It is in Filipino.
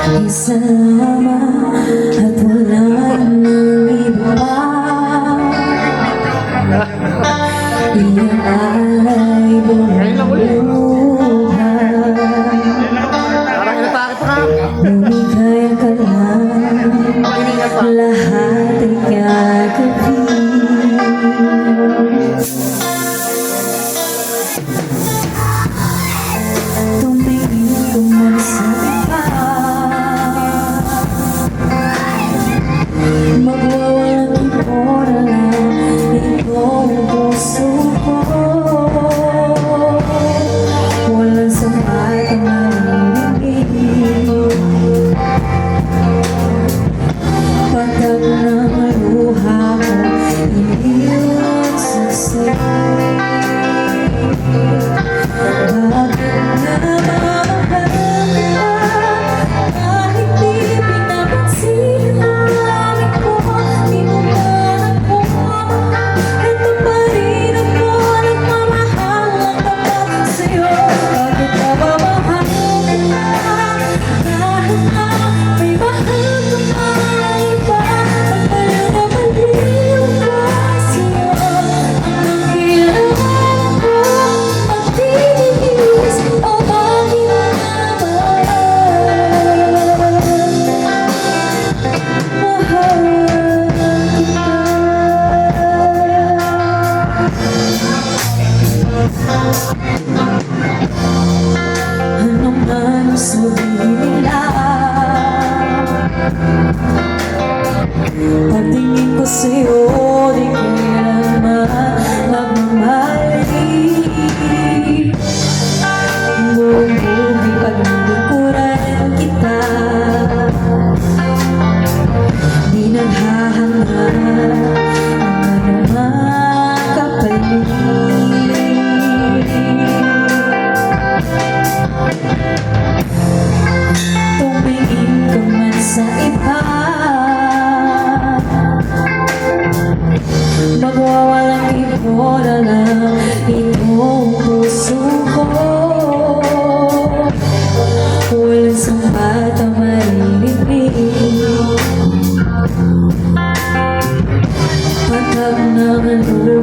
Isa lamang at wala nang iba pa. Iaalay buong buhay. Lumigaya ka lang, lahat ay gagawin. Tumingin ka man sa iba, magwawalang oras lang itong puso ko. Walang sapat ang maririnig, patag ng luha ko, hindi nagsasay. Bakit namamahal kahit di pinapansin ang langit ko? Di mo ba ako? Ito pa rin ako, nagmamahal ang tapat sa'yo. Bakit namamahal kita kahit na may mahal ka pa iba? Pagpalayo na baliw ko sa'yo, ang kailangan ko magtiis o bakit ano man sabihin nila, pagtingin ko sa'yo, di ko kailanman magmamali. Buong buhay paglulukuran kita, di naghahanda ang anumang kapalit. Tumingin ka man sa iba, magwawalang ibora lang itong puso ko. Walang sapat ang maririnig, patag ng luha